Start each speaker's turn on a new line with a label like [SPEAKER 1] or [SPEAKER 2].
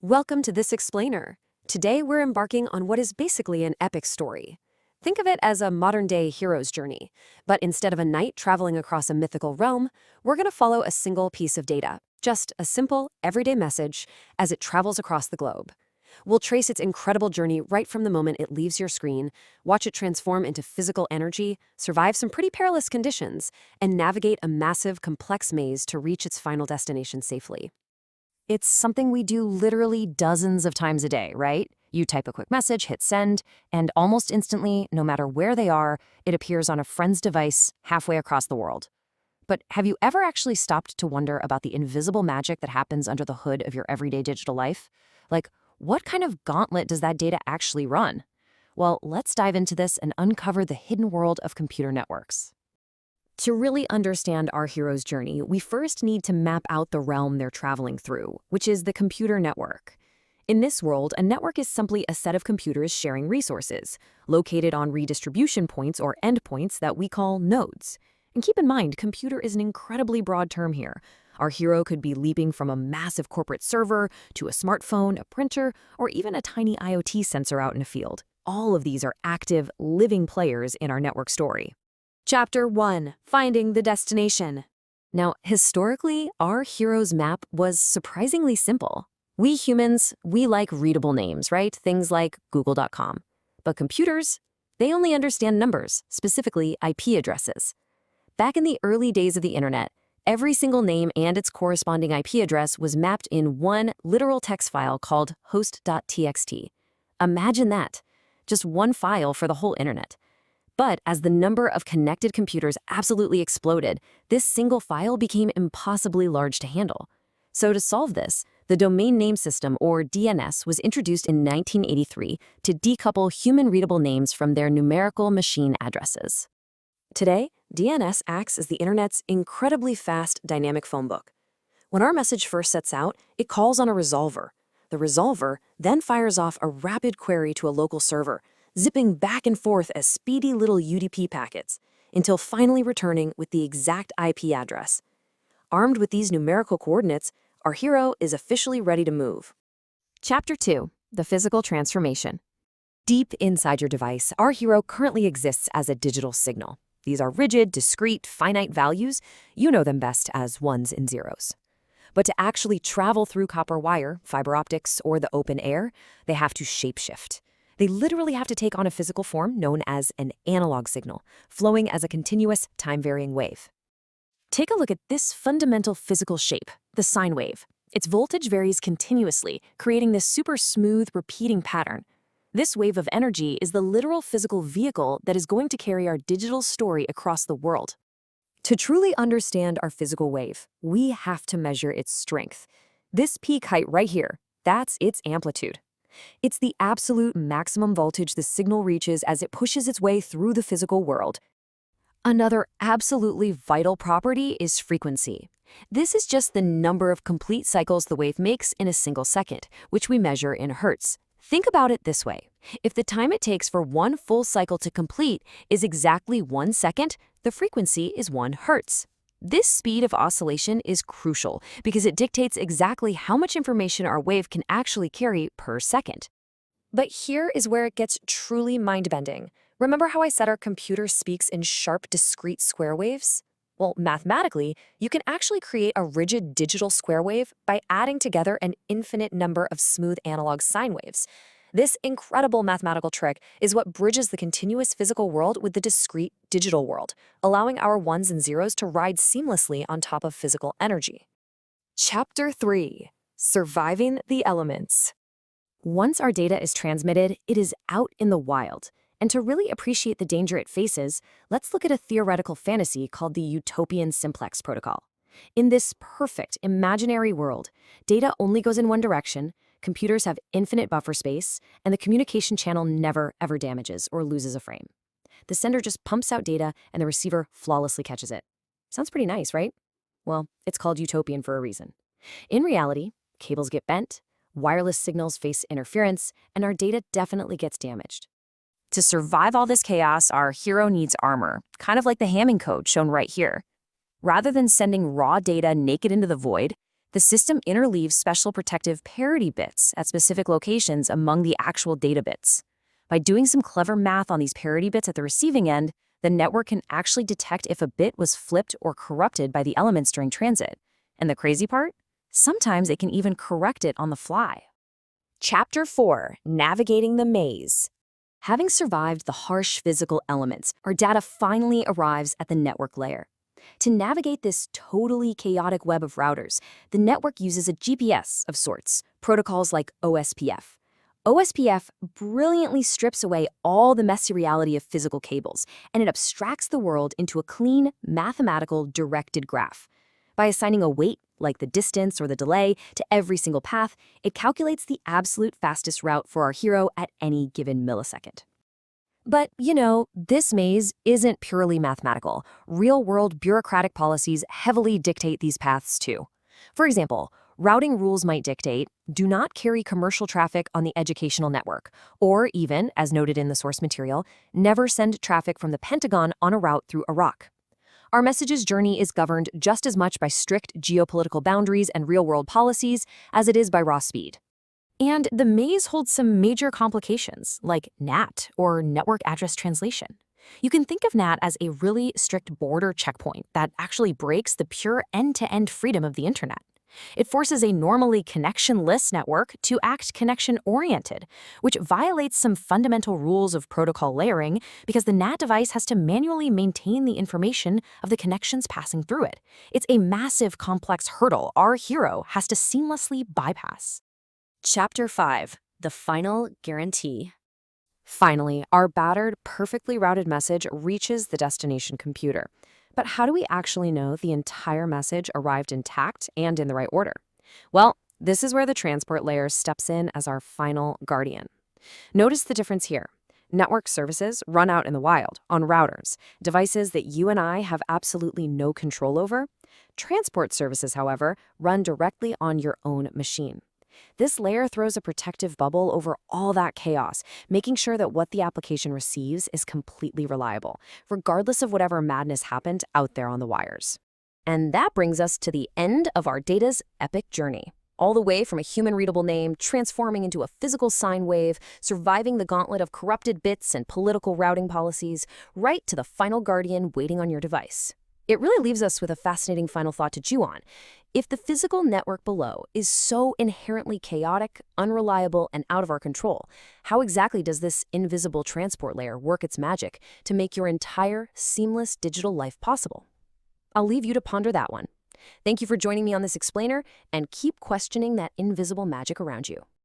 [SPEAKER 1] Welcome to this explainer. Today we're embarking on what is basically an epic story. Think of it as a modern-day hero's journey, but instead of a knight traveling across a mythical realm, we're going to follow a single piece of data, just a simple, everyday message as it travels across the globe. We'll trace its incredible journey right from the moment it leaves your screen, watch it transform into physical energy, survive some pretty perilous conditions, and navigate a massive, complex maze to reach its final destination safely. It's something we do literally dozens of times a day, right? You type a quick message, hit send, and almost instantly, no matter where they are, it appears on a friend's device halfway across the world. But have you ever actually stopped to wonder about the invisible magic that happens under the hood of your everyday digital life? Like, what kind of gauntlet does that data actually run? Well, let's dive into this and uncover the hidden world of computer networks. To really understand our hero's journey, we first need to map out the realm they're traveling through, which is the computer network. In this world, a network is simply a set of computers sharing resources, located on redistribution points or endpoints that we call nodes. And keep in mind, computer is an incredibly broad term here. Our hero could be leaping from a massive corporate server to a smartphone, a printer, or even a tiny IoT sensor out in a field. All of these are active, living players in our network story. Chapter 1. Finding the destination. Now, historically, our hero's map was surprisingly simple. We humans, we like readable names, right? Things like Google.com. But computers, they only understand numbers, specifically IP addresses. Back in the early days of the internet, every single name and its corresponding IP address was mapped in one literal text file called host.txt. Imagine that. Just one file for the whole internet. But as the number of connected computers absolutely exploded, this single file became impossibly large to handle. So to solve this, the Domain Name System, or DNS, was introduced in 1983 to decouple human-readable names from their numerical machine addresses. Today, DNS acts as the Internet's incredibly fast dynamic phone book. When our message first sets out, it calls on a resolver. The resolver then fires off a rapid query to a local server, zipping back and forth as speedy little UDP packets, until finally returning with the exact IP address. Armed with these numerical coordinates, our hero is officially ready to move. Chapter 2. The Physical Transformation. Deep inside your device, our hero currently exists as a digital signal. These are rigid, discrete, finite values. You know them best as ones and zeros. But to actually travel through copper wire, fiber optics, or the open air, they have to shapeshift. They literally have to take on a physical form known as an analog signal, flowing as a continuous, time-varying wave. Take a look at this fundamental physical shape, the sine wave. Its voltage varies continuously, creating this super smooth, repeating pattern. This wave of energy is the literal physical vehicle that is going to carry our digital story across the world. To truly understand our physical wave, we have to measure its strength. This peak height right here, that's its amplitude. It's the absolute maximum voltage the signal reaches as it pushes its way through the physical world. Another absolutely vital property is frequency. This is just the number of complete cycles the wave makes in a single second, which we measure in hertz. Think about it this way. If the time it takes for one full cycle to complete is exactly 1 second, the frequency is 1 hertz. This speed of oscillation is crucial because it dictates exactly how much information our wave can actually carry per second. But here is where it gets truly mind-bending. Remember how I said our computer speaks in sharp, discrete square waves? Well, mathematically, you can actually create a rigid digital square wave by adding together an infinite number of smooth analog sine waves. This incredible mathematical trick is what bridges the continuous physical world with the discrete digital world, allowing our ones and zeros to ride seamlessly on top of physical energy. Chapter 3. Surviving the Elements. Once our data is transmitted, it is out in the wild. And to really appreciate the danger it faces, let's look at a theoretical fantasy called the utopian simplex protocol. In this perfect, imaginary world, data only goes in one direction, computers have infinite buffer space, and the communication channel never, ever damages or loses a frame. The sender just pumps out data, and the receiver flawlessly catches it. Sounds pretty nice, right? Well, it's called utopian for a reason. In reality, cables get bent, wireless signals face interference, and our data definitely gets damaged. To survive all this chaos, our hero needs armor, kind of like the Hamming code shown right here. Rather than sending raw data naked into the void,
[SPEAKER 2] The system interleaves special protective parity bits at specific locations among the actual data bits. By doing some clever math on these parity bits at the receiving end, the network can actually detect if a bit was flipped or corrupted by the elements during transit. And the crazy part? Sometimes it can even correct it on the fly.
[SPEAKER 1] Chapter 4: Navigating the Maze. Having survived the harsh physical elements, our data finally arrives at the network layer. To navigate this totally chaotic web of routers, the network uses a GPS of sorts, protocols like OSPF. OSPF brilliantly strips away all the messy reality of physical cables, and it abstracts the world into a clean, mathematical, directed graph. By assigning a weight, like the distance or the delay, to every single path, it calculates the absolute fastest route for our hero at any given millisecond. But, this maze isn't purely mathematical. Real-world bureaucratic policies heavily dictate these paths too. For example, routing rules might dictate, do not carry commercial traffic on the educational network, or even, as noted in the source material, never send traffic from the Pentagon on a route through Iraq. Our message's journey is governed just as much by strict geopolitical boundaries and real-world policies as it is by raw speed. And the maze holds some major complications, like NAT, or Network Address Translation. You can think of NAT as a really strict border checkpoint that actually breaks the pure end-to-end freedom of the internet. It forces a normally connectionless network to act connection-oriented, which violates some fundamental rules of protocol layering because the NAT device has to manually maintain the information of the connections passing through it. It's a massive, complex hurdle our hero has to seamlessly bypass. Chapter 5: The Final Guarantee. Finally, our battered, perfectly routed message reaches the destination computer. But how do we actually know the entire message arrived intact and in the right order? Well, this is where the transport layer steps in as our final guardian. Notice the difference here. Network services run out in the wild, on routers, devices that you and I have absolutely no control over. Transport services, however, run directly on your own machine. This layer throws a protective bubble over all that chaos, making sure that what the application receives is completely reliable, regardless of whatever madness happened out there on the wires. And that brings us to the end of our data's epic journey. All the way from a human-readable name transforming into a physical sine wave, surviving the gauntlet of corrupted bits and political routing policies, right to the final guardian waiting on your device. It really leaves us with a fascinating final thought to chew on. If the physical network below is so inherently chaotic, unreliable, and out of our control, how exactly does this invisible transport layer work its magic to make your entire seamless digital life possible? I'll leave you to ponder that one. Thank you for joining me on this explainer, and keep questioning that invisible magic around you.